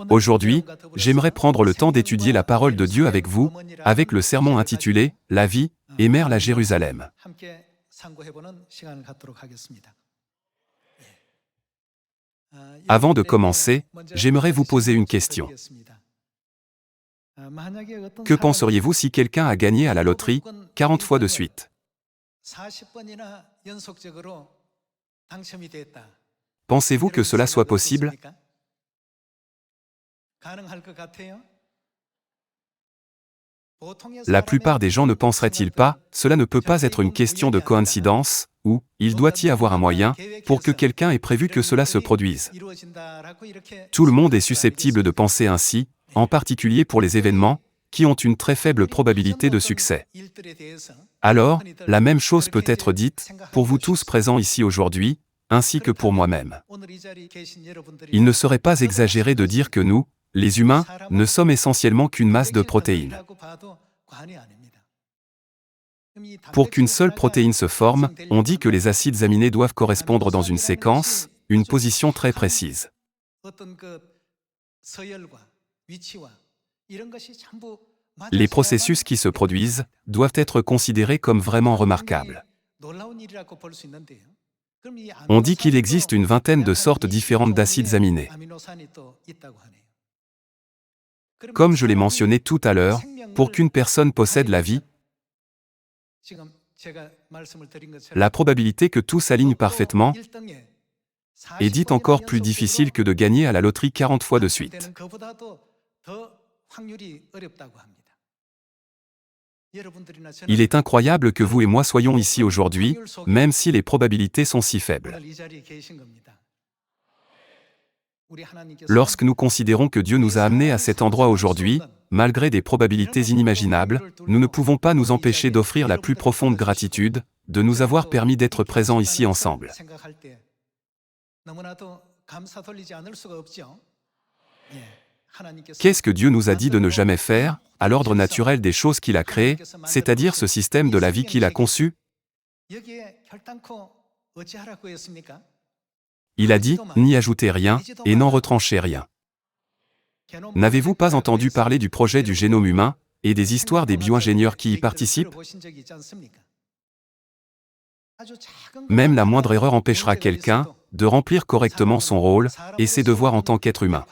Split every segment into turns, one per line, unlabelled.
Aujourd'hui, j'aimerais prendre le temps d'étudier la parole de Dieu avec vous, avec le sermon intitulé « La vie et mère la Jérusalem ». Avant de commencer, j'aimerais vous poser une question. Que penseriez-vous si quelqu'un a gagné à la loterie 40 fois de suite? Pensez-vous que cela soit possible? La plupart des gens ne penseraient-ils pas, cela ne peut pas être une question de coïncidence, ou, il doit y avoir un moyen, pour que quelqu'un ait prévu que cela se produise. Tout le monde est susceptible de penser ainsi, en particulier pour les événements, qui ont une très faible probabilité de succès. Alors, la même chose peut être dite, pour vous tous présents ici aujourd'hui, ainsi que pour moi-même. Il ne serait pas exagéré de dire que nous, les humains, ne sommes essentiellement qu'une masse de protéines. Pour qu'une seule protéine se forme, on dit que les acides aminés doivent correspondre dans une séquence, une position très précise. Les processus qui se produisent doivent être considérés comme vraiment remarquables. On dit qu'il existe une vingtaine de sortes différentes d'acides aminés. Comme je l'ai mentionné tout à l'heure, pour qu'une personne possède la vie, la probabilité que tout s'aligne parfaitement est dite encore plus difficile que de gagner à la loterie 40 fois de suite. Il est incroyable que vous et moi soyons ici aujourd'hui, même si les probabilités sont si faibles. Lorsque nous considérons que Dieu nous a amenés à cet endroit aujourd'hui, malgré des probabilités inimaginables, nous ne pouvons pas nous empêcher d'offrir la plus profonde gratitude, de nous avoir permis d'être présents ici ensemble. Qu'est-ce que Dieu nous a dit de ne jamais faire, à l'ordre naturel des choses qu'il a créées, c'est-à-dire ce système de la vie qu'il a conçu? Il a dit, n'y ajoutez rien, et n'en retranchez rien. N'avez-vous pas entendu parler du projet du génome humain, et des histoires des bio-ingénieurs qui y participent? Même la moindre erreur empêchera quelqu'un de remplir correctement son rôle et ses devoirs en tant qu'être humain.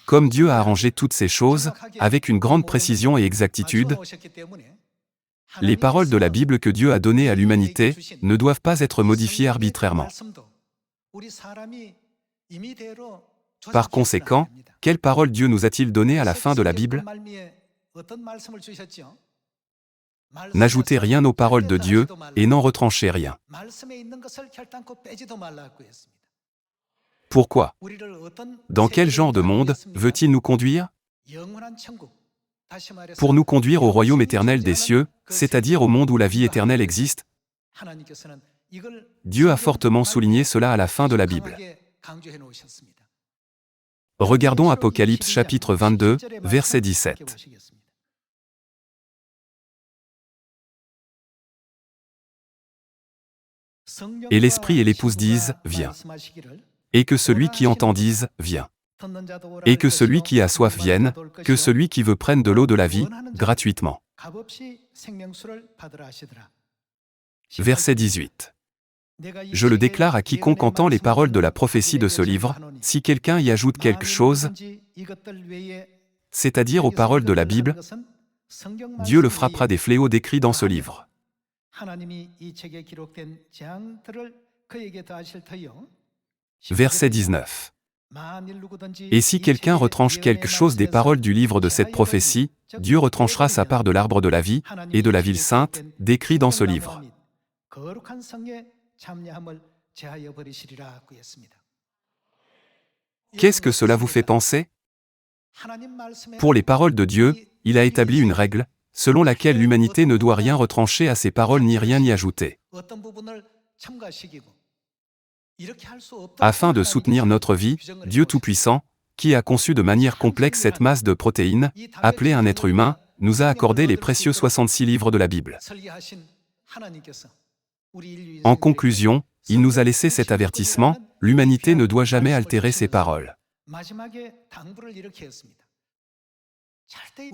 Comme Dieu a arrangé toutes ces choses, avec une grande précision et exactitude, les paroles de la Bible que Dieu a données à l'humanité ne doivent pas être modifiées arbitrairement. Par conséquent, quelles paroles Dieu nous a-t-il données à la fin de la Bible? N'ajoutez rien aux paroles de Dieu, et n'en retranchez rien. Pourquoi? Dans quel genre de monde veut-il nous conduire? Pour nous conduire au royaume éternel des cieux, c'est-à-dire au monde où la vie éternelle existe. Dieu a fortement souligné cela à la fin de la Bible. Regardons Apocalypse chapitre 22, verset 17. Et l'Esprit et l'Épouse disent, viens. Et que celui qui entend dise, viens. Et que celui qui a soif vienne, que celui qui veut prenne de l'eau de la vie, gratuitement. Verset 18. Je le déclare à quiconque entend les paroles de la prophétie de ce livre, si quelqu'un y ajoute quelque chose, c'est-à-dire aux paroles de la Bible, Dieu le frappera des fléaux décrits dans ce livre. Verset 19. Et si quelqu'un retranche quelque chose des paroles du livre de cette prophétie, Dieu retranchera sa part de l'arbre de la vie, et de la ville sainte, décrit dans ce livre. Qu'est-ce que cela vous fait penser? Pour les paroles de Dieu, il a établi une règle, selon laquelle l'humanité ne doit rien retrancher à ses paroles ni rien y ajouter. Afin de soutenir notre vie, Dieu Tout-Puissant, qui a conçu de manière complexe cette masse de protéines, appelée un être humain, nous a accordé les précieux 66 livres de la Bible. En conclusion, il nous a laissé cet avertissement, l'humanité ne doit jamais altérer ses paroles.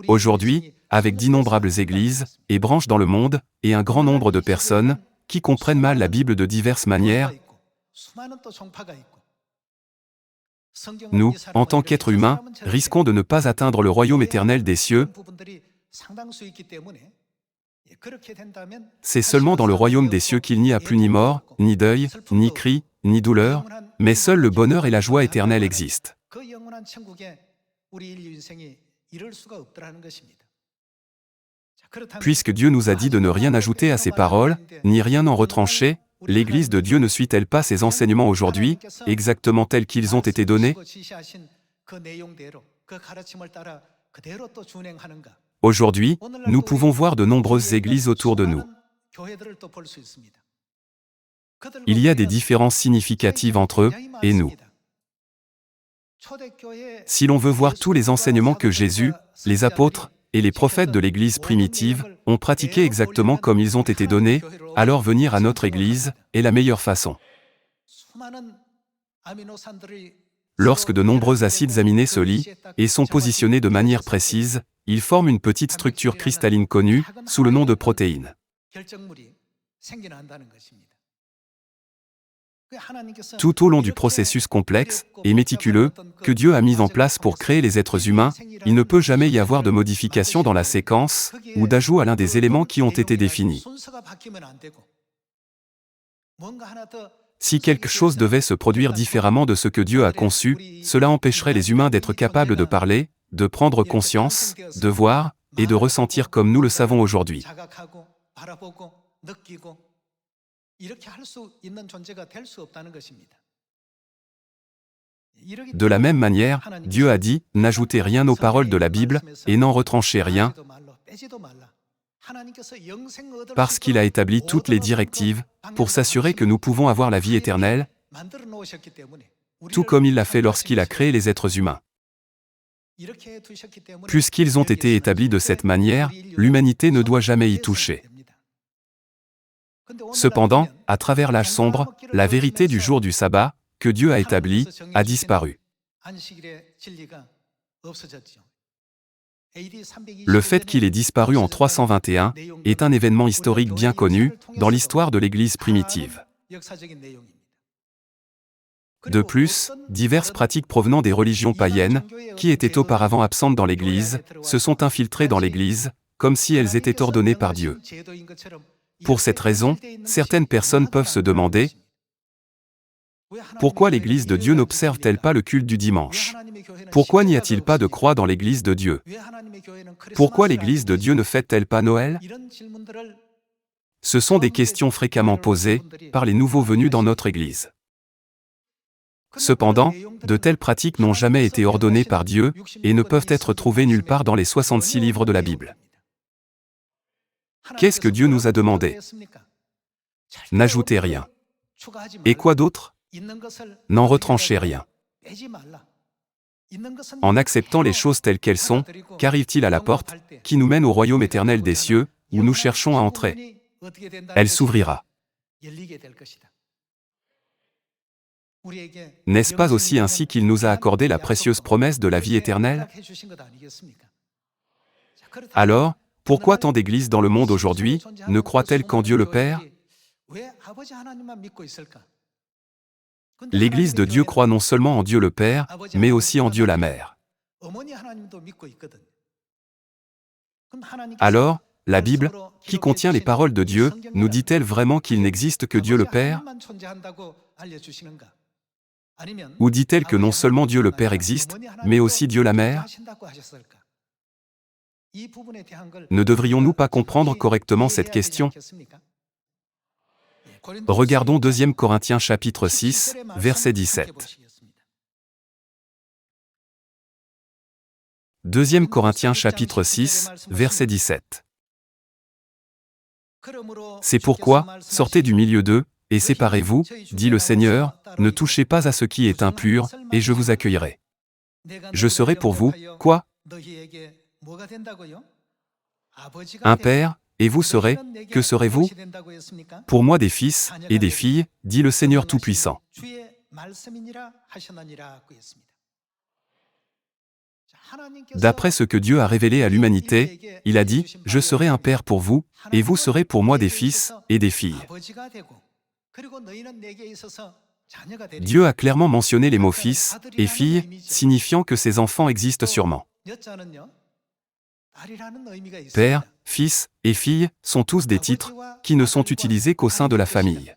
Aujourd'hui, avec d'innombrables églises et branches dans le monde, et un grand nombre de personnes qui comprennent mal la Bible de diverses manières, nous, en tant qu'êtres humains, risquons de ne pas atteindre le royaume éternel des cieux. C'est seulement dans le royaume des cieux qu'il n'y a plus ni mort, ni deuil, ni cri, ni douleur, mais seul le bonheur et la joie éternelle existent. Puisque Dieu nous a dit de ne rien ajouter à ses paroles, ni rien en retrancher, l'Église de Dieu ne suit-elle pas ses enseignements aujourd'hui, exactement tels qu'ils ont été donnés? Aujourd'hui, nous pouvons voir de nombreuses églises autour de nous. Il y a des différences significatives entre eux et nous. Si l'on veut voir tous les enseignements que Jésus, les apôtres et les prophètes de l'Église primitive ont pratiqués exactement comme ils ont été donnés, alors venir à notre Église est la meilleure façon. Lorsque de nombreux acides aminés se lient et sont positionnés de manière précise, ils forment une petite structure cristalline connue sous le nom de protéines. Tout au long du processus complexe et méticuleux que Dieu a mis en place pour créer les êtres humains, il ne peut jamais y avoir de modification dans la séquence ou d'ajout à l'un des éléments qui ont été définis. Si quelque chose devait se produire différemment de ce que Dieu a conçu, cela empêcherait les humains d'être capables de parler, de prendre conscience, de voir et de ressentir comme nous le savons aujourd'hui. De la même manière, Dieu a dit « N'ajoutez rien aux paroles de la Bible et n'en retranchez rien » parce qu'il a établi toutes les directives pour s'assurer que nous pouvons avoir la vie éternelle, tout comme il l'a fait lorsqu'il a créé les êtres humains. Puisqu'ils ont été établis de cette manière, l'humanité ne doit jamais y toucher. Cependant, à travers l'âge sombre, la vérité du jour du sabbat, que Dieu a établi, a disparu. Le fait qu'il ait disparu en 321 est un événement historique bien connu dans l'histoire de l'Église primitive. De plus, diverses pratiques provenant des religions païennes, qui étaient auparavant absentes dans l'Église, se sont infiltrées dans l'Église, comme si elles étaient ordonnées par Dieu. Pour cette raison, certaines personnes peuvent se demander pourquoi l'Église de Dieu n'observe-t-elle pas le culte du dimanche? Pourquoi n'y a-t-il pas de croix dans l'Église de Dieu? Pourquoi l'Église de Dieu ne fête-t-elle pas Noël? Ce sont des questions fréquemment posées par les nouveaux venus dans notre Église. Cependant, de telles pratiques n'ont jamais été ordonnées par Dieu et ne peuvent être trouvées nulle part dans les 66 livres de la Bible. Qu'est-ce que Dieu nous a demandé? N'ajoutez rien. Et quoi d'autre? N'en retranchez rien. En acceptant les choses telles qu'elles sont, qu'arrive-t-il à la porte, qui nous mène au royaume éternel des cieux, où nous cherchons à entrer? Elle s'ouvrira. N'est-ce pas aussi ainsi qu'il nous a accordé la précieuse promesse de la vie éternelle? Alors, pourquoi tant d'églises dans le monde aujourd'hui ne croient-elles qu'en Dieu le Père? L'Église de Dieu croit non seulement en Dieu le Père, mais aussi en Dieu la Mère. Alors, la Bible, qui contient les paroles de Dieu, nous dit-elle vraiment qu'il n'existe que Dieu le Père? Ou dit-elle que non seulement Dieu le Père existe, mais aussi Dieu la Mère? Ne devrions-nous pas comprendre correctement cette question? Regardons 2 Corinthiens chapitre 6, verset 17. 2 Corinthiens chapitre 6, verset 17. C'est pourquoi, sortez du milieu d'eux, et séparez-vous, dit le Seigneur, ne touchez pas à ce qui est impur, et je vous accueillerai. Je serai pour vous, quoi? Un père, Et vous serez, que serez-vous? Pour moi des fils et des filles, dit le Seigneur Tout-Puissant. D'après ce que Dieu a révélé à l'humanité, il a dit, « Je serai un père pour vous, et vous serez pour moi des fils et des filles. » Dieu a clairement mentionné les mots fils et filles, signifiant que ces enfants existent sûrement. Père, fils et fille sont tous des titres qui ne sont utilisés qu'au sein de la famille.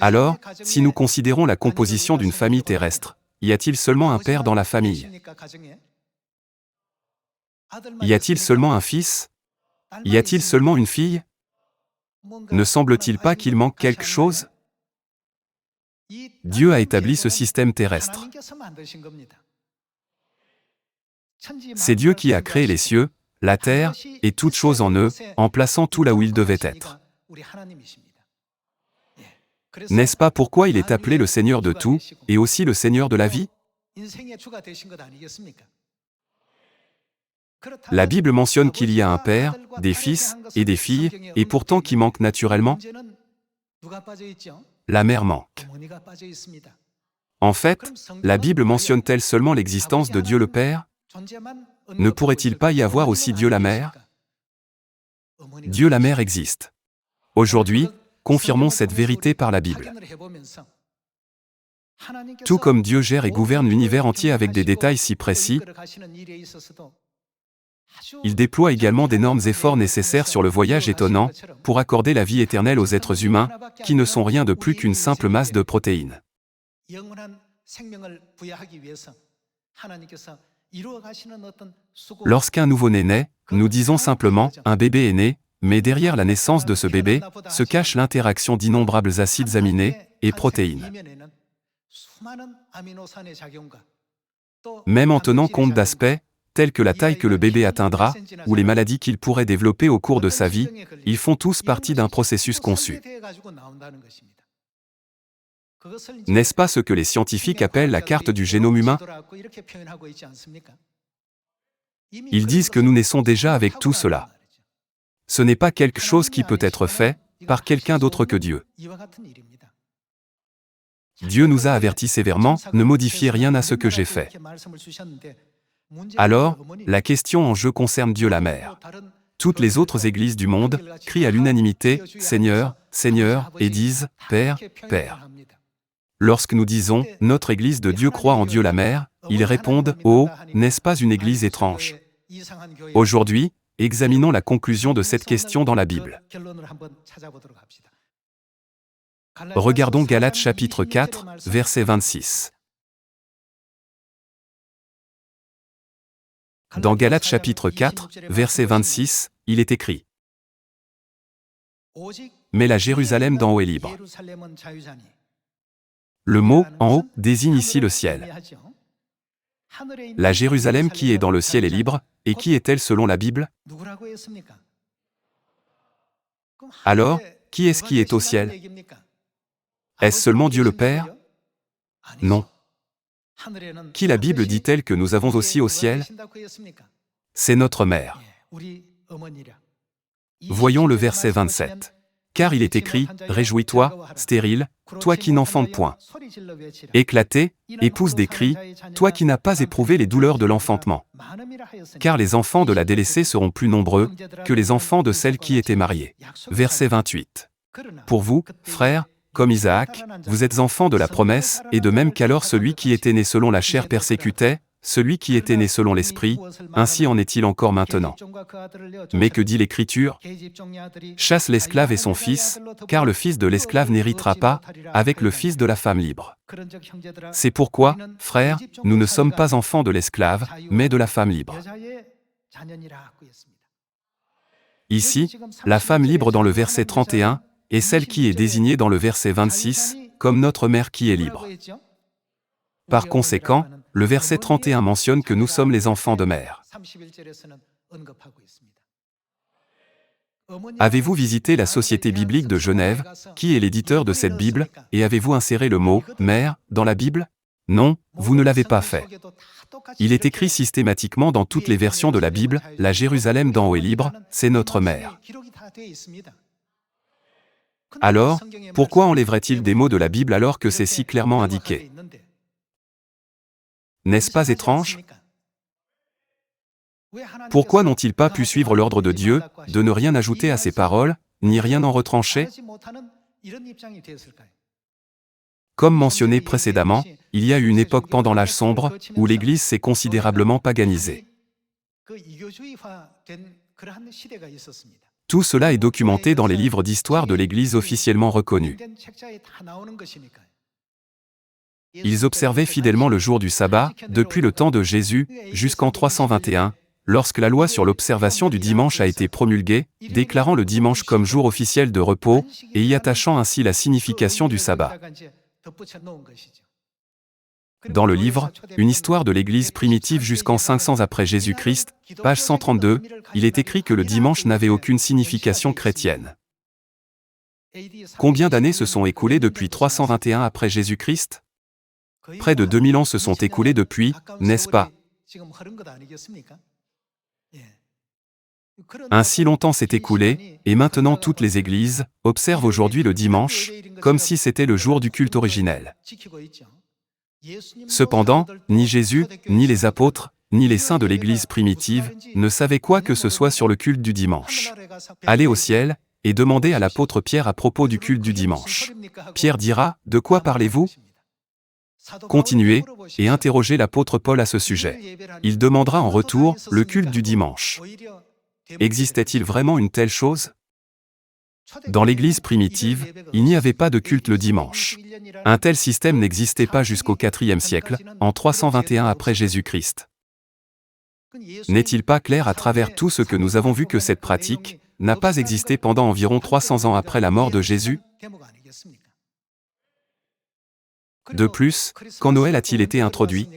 Alors, si nous considérons la composition d'une famille terrestre, y a-t-il seulement un père dans la famille? Y a-t-il seulement un fils? Y a-t-il seulement une fille? Ne semble-t-il pas qu'il manque quelque chose? Dieu a établi ce système terrestre. C'est Dieu qui a créé les cieux, la terre, et toutes choses en eux, en plaçant tout là où il devait être. N'est-ce pas pourquoi il est appelé le Seigneur de tout, et aussi le Seigneur de la vie? La Bible mentionne qu'il y a un père, des fils et des filles, et pourtant qui manque naturellement? La mère manque. En fait, la Bible mentionne-t-elle seulement l'existence de Dieu le Père? Ne pourrait-il pas y avoir aussi Dieu la mère? Dieu la mère existe. Aujourd'hui, confirmons cette vérité par la Bible. Tout comme Dieu gère et gouverne l'univers entier avec des détails si précis, il déploie également d'énormes efforts nécessaires sur le voyage étonnant pour accorder la vie éternelle aux êtres humains, qui ne sont rien de plus qu'une simple masse de protéines. Lorsqu'un nouveau-né naît, nous disons simplement « un bébé est né », mais derrière la naissance de ce bébé, se cache l'interaction d'innombrables acides aminés et protéines. Même en tenant compte d'aspects, tels que la taille que le bébé atteindra, ou les maladies qu'il pourrait développer au cours de sa vie, ils font tous partie d'un processus conçu. N'est-ce pas ce que les scientifiques appellent la carte du génome humain? Ils disent que nous naissons déjà avec tout cela. Ce n'est pas quelque chose qui peut être fait par quelqu'un d'autre que Dieu. Dieu nous a avertis sévèrement, ne modifiez rien à ce que j'ai fait. Alors, la question en jeu concerne Dieu la Mère. Toutes les autres églises du monde crient à l'unanimité « Seigneur, Seigneur » et disent « Père, Père ». Lorsque nous disons « Notre Église de Dieu croit en Dieu la Mère », ils répondent « Oh, n'est-ce pas une Église étrange ?» Aujourd'hui, examinons la conclusion de cette question dans la Bible. Regardons Galates chapitre 4, verset 26. Dans Galates chapitre 4, verset 26, il est écrit « Mais la Jérusalem d'en haut est libre ». Le mot « en haut » désigne ici le ciel. La Jérusalem qui est dans le ciel est libre, et qui est-elle selon la Bible? Alors, qui est-ce qui est au ciel? Est-ce seulement Dieu le Père? Non. Qui la Bible dit-elle que nous avons aussi au ciel? C'est notre mère. Voyons le verset 27. Car il est écrit, « Réjouis-toi, stérile, toi qui n'enfantes point. Éclaté, et pousse des cris, toi qui n'as pas éprouvé les douleurs de l'enfantement. Car les enfants de la délaissée seront plus nombreux que les enfants de celle qui était mariée. » Verset 28. Pour vous, frères, comme Isaac, vous êtes enfants de la promesse, et de même qu'alors celui qui était né selon la chair persécutait, celui qui était né selon l'esprit, ainsi en est-il encore maintenant. Mais que dit l'Écriture? Chasse l'esclave et son fils, car le fils de l'esclave n'héritera pas, avec le fils de la femme libre. C'est pourquoi, frères, nous ne sommes pas enfants de l'esclave, mais de la femme libre. Ici, la femme libre dans le verset 31 est celle qui est désignée dans le verset 26, comme notre mère qui est libre. Par conséquent, le verset 31 mentionne que nous sommes les enfants de mère. Avez-vous visité la Société biblique de Genève, qui est l'éditeur de cette Bible, et avez-vous inséré le mot « mère » dans la Bible? Non, vous ne l'avez pas fait. Il est écrit systématiquement dans toutes les versions de la Bible, la Jérusalem d'en haut est libre, c'est notre mère. Alors, pourquoi enlèverait-il des mots de la Bible alors que c'est si clairement indiqué? N'est-ce pas étrange? Pourquoi n'ont-ils pas pu suivre l'ordre de Dieu, de ne rien ajouter à ses paroles, ni rien en retrancher? Comme mentionné précédemment, il y a eu une époque pendant l'âge sombre, où l'Église s'est considérablement paganisée. Tout cela est documenté dans les livres d'histoire de l'Église officiellement reconnus. Ils observaient fidèlement le jour du sabbat, depuis le temps de Jésus, jusqu'en 321, lorsque la loi sur l'observation du dimanche a été promulguée, déclarant le dimanche comme jour officiel de repos, et y attachant ainsi la signification du sabbat. Dans le livre « Une histoire de l'Église primitive jusqu'en 500 après Jésus-Christ », page 132, il est écrit que le dimanche n'avait aucune signification chrétienne. Combien d'années se sont écoulées depuis 321 après Jésus-Christ? Près de 2000 ans se sont écoulés depuis, n'est-ce pas? Un si longtemps s'est écoulé, et maintenant toutes les églises observent aujourd'hui le dimanche, comme si c'était le jour du culte originel. Cependant, ni Jésus, ni les apôtres, ni les saints de l'Église primitive ne savaient quoi que ce soit sur le culte du dimanche. Allez au ciel, et demandez à l'apôtre Pierre à propos du culte du dimanche. Pierre dira, « De quoi parlez-vous » Continuez, et interrogez l'apôtre Paul à ce sujet. Il demandera en retour, le culte du dimanche. Existait-il vraiment une telle chose? Dans l'Église primitive, il n'y avait pas de culte le dimanche. Un tel système n'existait pas jusqu'au IVe siècle, en 321 après Jésus-Christ. N'est-il pas clair à travers tout ce que nous avons vu que cette pratique n'a pas existé pendant environ 300 ans après la mort de Jésus? De plus, quand Noël a-t-il été introduit?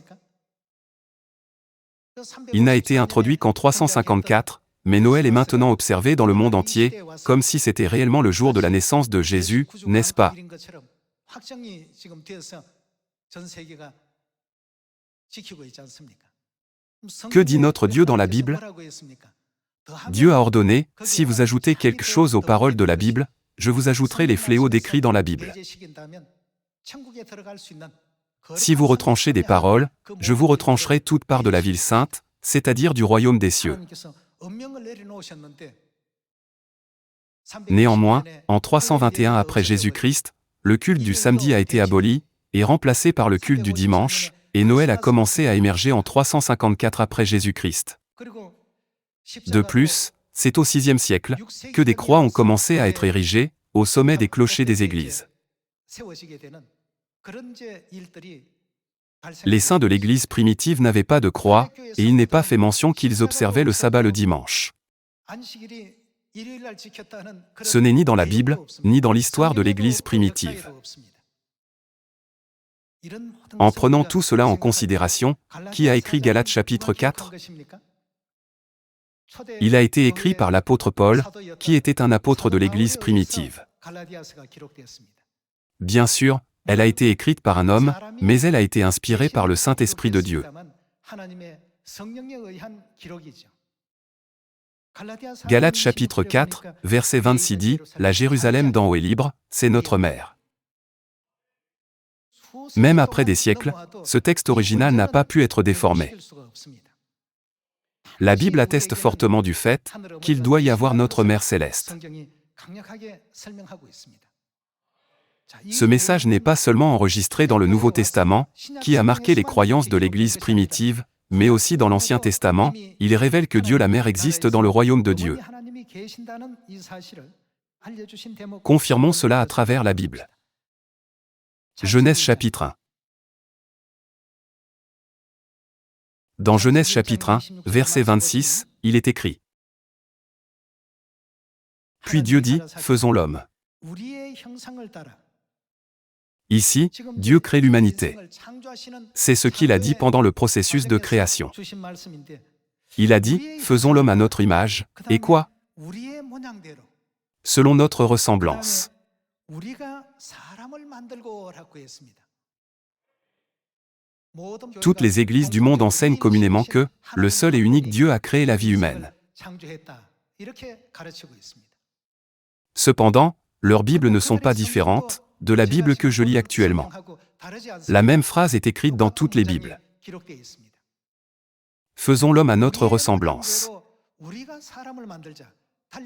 Il n'a été introduit qu'en 354, mais Noël est maintenant observé dans le monde entier, comme si c'était réellement le jour de la naissance de Jésus, n'est-ce pas? Que dit notre Dieu dans la Bible? Dieu a ordonné, si vous ajoutez quelque chose aux paroles de la Bible, je vous ajouterai les fléaux décrits dans la Bible. Si vous retranchez des paroles, je vous retrancherai toute part de la ville sainte, c'est-à-dire du royaume des cieux. Néanmoins, en 321 après Jésus-Christ, le culte du samedi a été aboli, et remplacé par le culte du dimanche, et Noël a commencé à émerger en 354 après Jésus-Christ. De plus, c'est au VIe siècle que des croix ont commencé à être érigées, au sommet des clochers des églises. Les saints de l'Église primitive n'avaient pas de croix, et il n'est pas fait mention qu'ils observaient le sabbat le dimanche. Ce n'est ni dans la Bible, ni dans l'histoire de l'Église primitive. En prenant tout cela en considération, qui a écrit Galates chapitre 4? Il a été écrit par l'apôtre Paul, qui était un apôtre de l'Église primitive. Bien sûr, elle a été écrite par un homme, mais elle a été inspirée par le Saint-Esprit de Dieu. Galates chapitre 4, verset 26 dit, « La Jérusalem d'en haut est libre, c'est notre mère. » Même après des siècles, ce texte original n'a pas pu être déformé. La Bible atteste fortement du fait qu'il doit y avoir notre Mère céleste. Ce message n'est pas seulement enregistré dans le Nouveau Testament, qui a marqué les croyances de l'Église primitive, mais aussi dans l'Ancien Testament, il révèle que Dieu la Mère existe dans le royaume de Dieu. Confirmons cela à travers la Bible. Genèse chapitre 1. Dans Genèse chapitre 1, verset 26, il est écrit. Puis Dieu dit, faisons l'homme. Ici, Dieu crée l'humanité. C'est ce qu'il a dit pendant le processus de création. Il a dit, faisons l'homme à notre image, et quoi? Selon notre ressemblance. Toutes les églises du monde enseignent communément que le seul et unique Dieu a créé la vie humaine. Cependant, leurs Bibles ne sont pas différentes de la Bible que je lis actuellement. La même phrase est écrite dans toutes les Bibles. Faisons l'homme à notre ressemblance.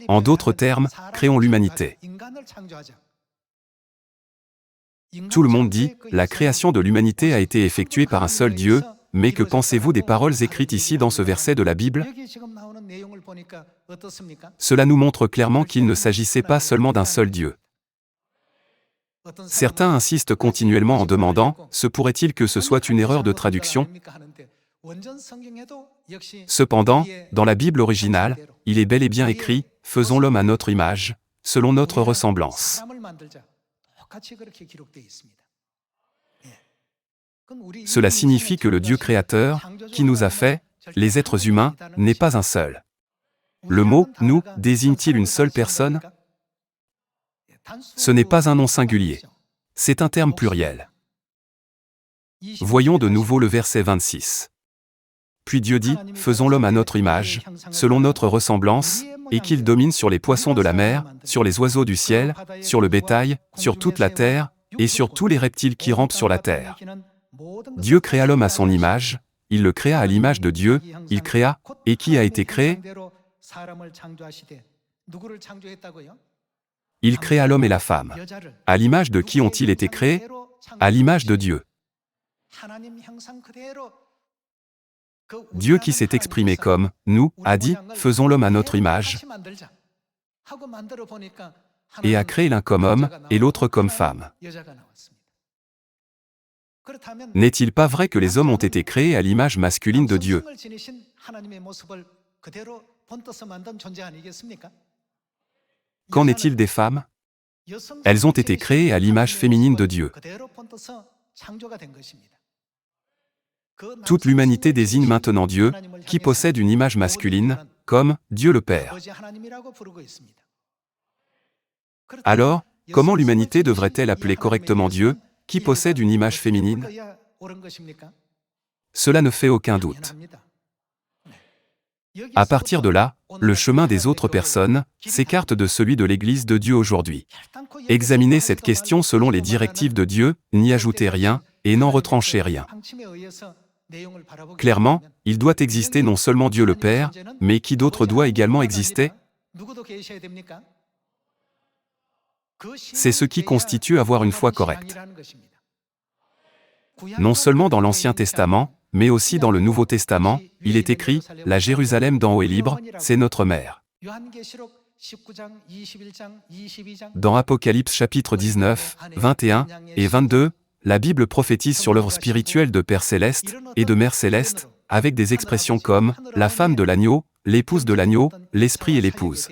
En d'autres termes, créons l'humanité. Tout le monde dit, la création de l'humanité a été effectuée par un seul Dieu, mais que pensez-vous des paroles écrites ici dans ce verset de la Bible? Cela nous montre clairement qu'il ne s'agissait pas seulement d'un seul Dieu. Certains insistent continuellement en demandant, se pourrait-il que ce soit une erreur de traduction? Cependant, dans la Bible originale, il est bel et bien écrit, « Faisons l'homme à notre image, selon notre ressemblance ». Cela signifie que le Dieu créateur, qui nous a fait, les êtres humains, n'est pas un seul. Le mot « nous » désigne-t-il une seule personne? Ce n'est pas un nom singulier. C'est un terme pluriel. Voyons de nouveau le verset 26. Puis Dieu dit, « Faisons l'homme à notre image, selon notre ressemblance, et qu'il domine sur les poissons de la mer, sur les oiseaux du ciel, sur le bétail, sur toute la terre, et sur tous les reptiles qui rampent sur la terre. » Dieu créa l'homme à son image, il le créa à l'image de Dieu, il créa, et qui a été créé? Il créa l'homme et la femme. À l'image de qui ont-ils été créés? À l'image de Dieu. Dieu qui s'est exprimé comme « nous » a dit « faisons l'homme à notre image » et a créé l'un comme homme et l'autre comme femme. N'est-il pas vrai que les hommes ont été créés à l'image masculine de Dieu? Qu'en est-il des femmes? Elles ont été créées à l'image féminine de Dieu. Toute l'humanité désigne maintenant Dieu, qui possède une image masculine, comme Dieu le Père. Alors, comment l'humanité devrait-elle appeler correctement Dieu, qui possède une image féminine? Cela ne fait aucun doute. À partir de là, le chemin des autres personnes s'écarte de celui de l'Église de Dieu aujourd'hui. Examinez cette question selon les directives de Dieu, n'y ajoutez rien, et n'en retranchez rien. Clairement, il doit exister non seulement Dieu le Père, mais qui d'autre doit également exister? C'est ce qui constitue avoir une foi correcte. Non seulement dans l'Ancien Testament, mais aussi dans le Nouveau Testament, il est écrit « La Jérusalem d'en haut est libre, c'est notre mère ». Dans Apocalypse chapitre 19, 21 et 22, la Bible prophétise sur l'œuvre spirituelle de Père Céleste et de Mère Céleste, avec des expressions comme « la femme de l'agneau »,« l'épouse de l'agneau »,« l'esprit et l'épouse ».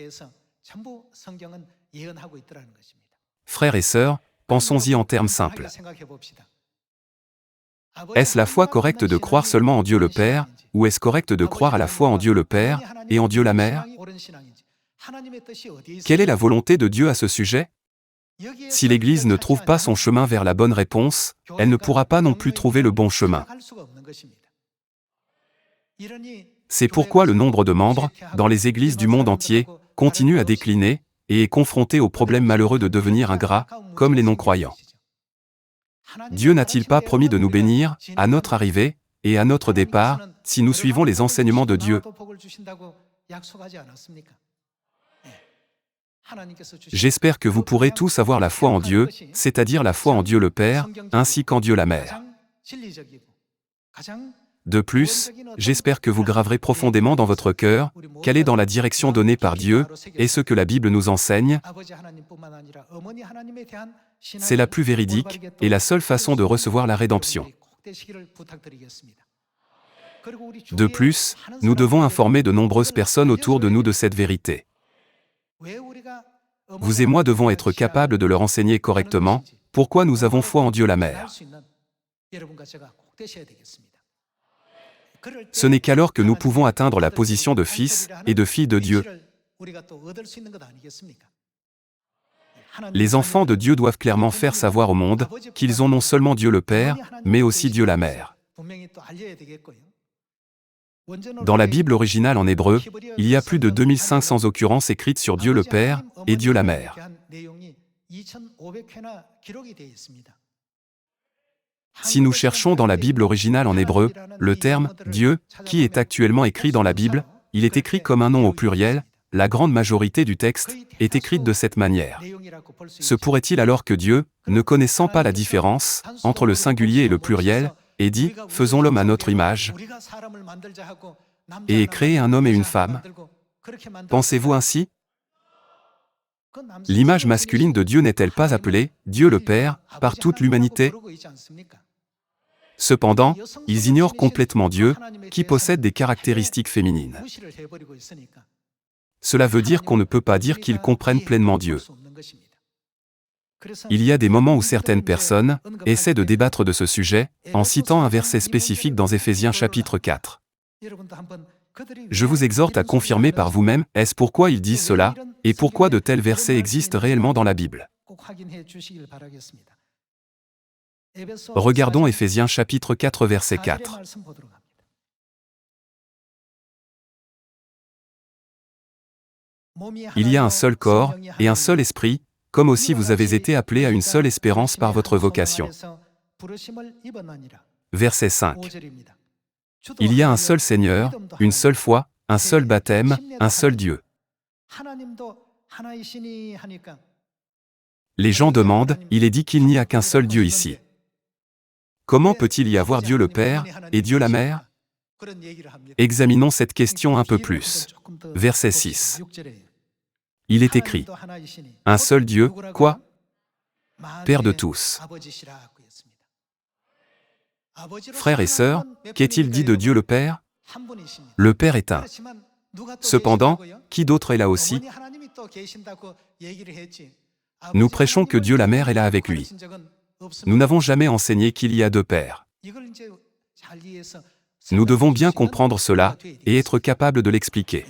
Frères et sœurs, pensons-y en termes simples. Est-ce la foi correcte de croire seulement en Dieu le Père, ou est-ce correct de croire à la fois en Dieu le Père et en Dieu la Mère? Quelle est la volonté de Dieu à ce sujet? Si l'Église ne trouve pas son chemin vers la bonne réponse, elle ne pourra pas non plus trouver le bon chemin. C'est pourquoi le nombre de membres, dans les églises du monde entier, continue à décliner, et est confronté au problème malheureux de devenir ingrats, comme les non-croyants. Dieu n'a-t-il pas promis de nous bénir, à notre arrivée, et à notre départ, si nous suivons les enseignements de Dieu? J'espère que vous pourrez tous avoir la foi en Dieu, c'est-à-dire la foi en Dieu le Père, ainsi qu'en Dieu la Mère. De plus, j'espère que vous graverez profondément dans votre cœur qu'aller dans la direction donnée par Dieu est ce que la Bible nous enseigne. C'est la plus véridique et la seule façon de recevoir la rédemption. De plus, nous devons informer de nombreuses personnes autour de nous de cette vérité. Vous et moi devons être capables de leur enseigner correctement pourquoi nous avons foi en Dieu la Mère. Ce n'est qu'alors que nous pouvons atteindre la position de fils et de filles de Dieu. Les enfants de Dieu doivent clairement faire savoir au monde qu'ils ont non seulement Dieu le Père, mais aussi Dieu la Mère. Dans la Bible originale en hébreu, il y a plus de 2500 occurrences écrites sur Dieu le Père et Dieu la Mère. Si nous cherchons dans la Bible originale en hébreu, le terme « Dieu » qui est actuellement écrit dans la Bible, il est écrit comme un nom au pluriel, la grande majorité du texte est écrite de cette manière. Se pourrait-il alors que Dieu, ne connaissant pas la différence entre le singulier et le pluriel, ait dit « Faisons l'homme à notre image » et ait créé un homme et une femme? Pensez-vous ainsi? L'image masculine de Dieu n'est-elle pas appelée « Dieu le Père » par toute l'humanité? Cependant, ils ignorent complètement Dieu, qui possède des caractéristiques féminines. Cela veut dire qu'on ne peut pas dire qu'ils comprennent pleinement Dieu. Il y a des moments où certaines personnes essaient de débattre de ce sujet, en citant un verset spécifique dans Éphésiens chapitre 4. Je vous exhorte à confirmer par vous-même, est-ce pourquoi ils disent cela, et pourquoi de tels versets existent réellement dans la Bible. Regardons Éphésiens chapitre 4 verset 4. Il y a un seul corps, et un seul esprit, comme aussi vous avez été appelés à une seule espérance par votre vocation. Verset 5. Il y a un seul Seigneur, une seule foi, un seul baptême, un seul Dieu. Les gens demandent, il est dit qu'il n'y a qu'un seul Dieu ici. Comment peut-il y avoir Dieu le Père et Dieu la Mère? Examinons cette question un peu plus. Verset 6. Il est écrit, un seul Dieu, quoi? Père de tous. Frères et sœurs, qu'est-il dit de Dieu le Père? Le Père est un. Cependant, qui d'autre est là aussi? Nous prêchons que Dieu la Mère est là avec lui. Nous n'avons jamais enseigné qu'il y a deux pères. Nous devons bien comprendre cela et être capables de l'expliquer.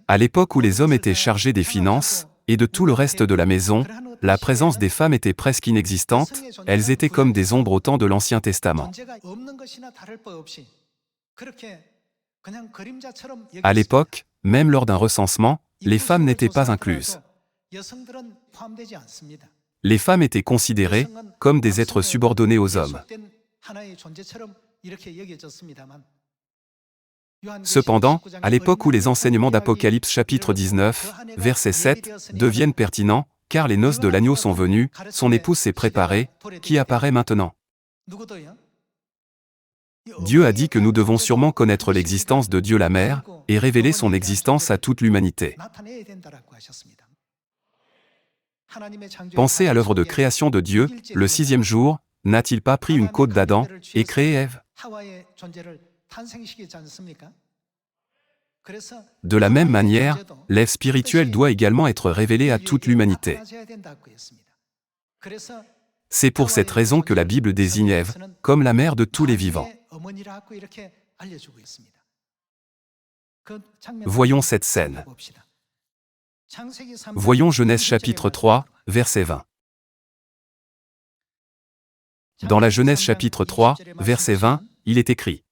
À l'époque où les hommes étaient chargés des finances et de tout le reste de la maison, la présence des femmes était presque inexistante, elles étaient comme des ombres au temps de l'Ancien Testament. À l'époque, même lors d'un recensement, les femmes n'étaient pas incluses. Les femmes étaient considérées comme des êtres subordonnés aux hommes. Cependant, à l'époque où les enseignements d'Apocalypse chapitre 19, verset 7, deviennent pertinents, car les noces de l'agneau sont venues, son épouse s'est préparée, qui apparaît maintenant? Dieu a dit que nous devons sûrement connaître l'existence de Dieu la Mère, et révéler son existence à toute l'humanité. Pensez à l'œuvre de création de Dieu, le sixième jour, n'a-t-il pas pris une côte d'Adam et créé Ève? De la même manière, l'Ève spirituelle doit également être révélée à toute l'humanité. C'est pour cette raison que la Bible désigne Ève comme la mère de tous les vivants. Voyons cette scène. Voyons Genèse chapitre 3, verset 20. Dans la Genèse chapitre 3, verset 20, il est écrit: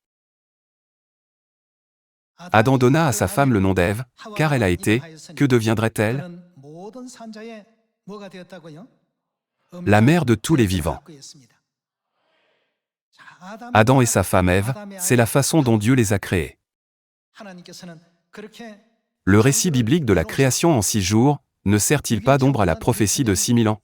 Adam donna à sa femme le nom d'Ève, car elle a été, que deviendrait-elle? La mère de tous les vivants. Adam et sa femme Ève, c'est la façon dont Dieu les a créés. Le récit biblique de la création en 6 jours ne sert-il pas d'ombre à la prophétie de 6000 ans?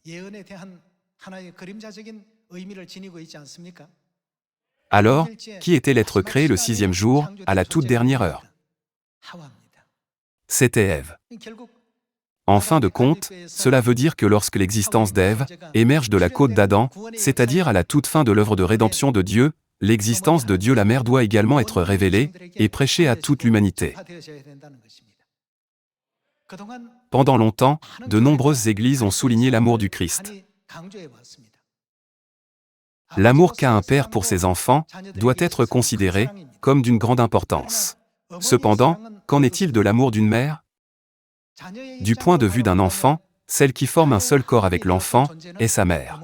Alors, qui était l'être créé le 6e jour, à la toute dernière heure? C'était Ève. En fin de compte, cela veut dire que lorsque l'existence d'Ève émerge de la côte d'Adam, c'est-à-dire à la toute fin de l'œuvre de rédemption de Dieu, l'existence de Dieu la Mère doit également être révélée et prêchée à toute l'humanité. Pendant longtemps, de nombreuses églises ont souligné l'amour du Christ. L'amour qu'a un père pour ses enfants doit être considéré comme d'une grande importance. Cependant, qu'en est-il de l'amour d'une mère? Du point de vue d'un enfant, celle qui forme un seul corps avec l'enfant est sa mère.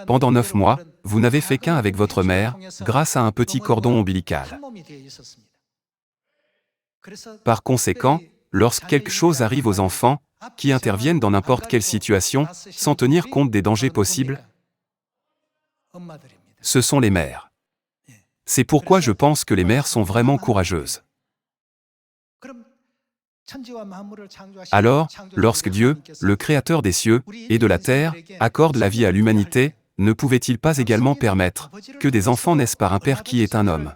Pendant 9 mois, vous n'avez fait qu'un avec votre mère, grâce à un petit cordon ombilical. Par conséquent, lorsque quelque chose arrive aux enfants, qui interviennent dans n'importe quelle situation, sans tenir compte des dangers possibles, ce sont les mères. C'est pourquoi je pense que les mères sont vraiment courageuses. Alors, lorsque Dieu, le Créateur des cieux et de la terre, accorde la vie à l'humanité, ne pouvait-il pas également permettre que des enfants naissent par un père qui est un homme?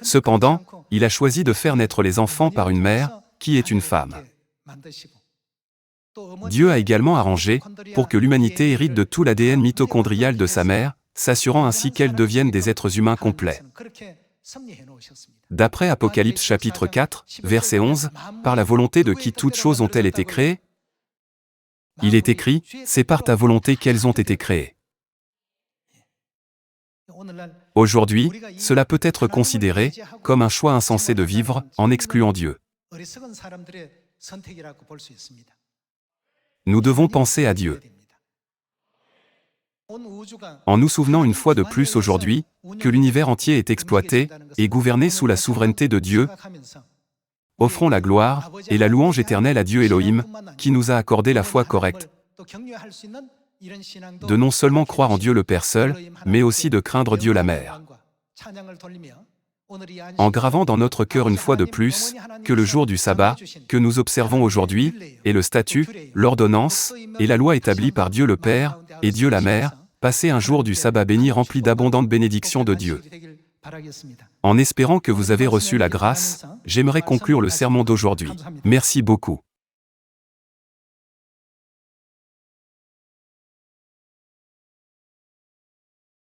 Cependant, il a choisi de faire naître les enfants par une mère, qui est une femme. Dieu a également arrangé pour que l'humanité hérite de tout l'ADN mitochondrial de sa mère, s'assurant ainsi qu'elles deviennent des êtres humains complets. D'après Apocalypse chapitre 4, verset 11, par la volonté de qui toutes choses ont-elles été créées? Il est écrit, c'est par ta volonté qu'elles ont été créées. Aujourd'hui, cela peut être considéré comme un choix insensé de vivre en excluant Dieu. Nous devons penser à Dieu. En nous souvenant une fois de plus aujourd'hui que l'univers entier est exploité et gouverné sous la souveraineté de Dieu, offrons la gloire et la louange éternelle à Dieu Elohim, qui nous a accordé la foi correcte, de non seulement croire en Dieu le Père seul, mais aussi de craindre Dieu la Mère. En gravant dans notre cœur une fois de plus que le jour du sabbat, que nous observons aujourd'hui, est le statut, l'ordonnance et la loi établie par Dieu le Père et Dieu la Mère, passez un jour du sabbat béni rempli d'abondantes bénédictions de Dieu. En espérant que vous avez reçu la grâce, j'aimerais conclure le sermon d'aujourd'hui. Merci beaucoup.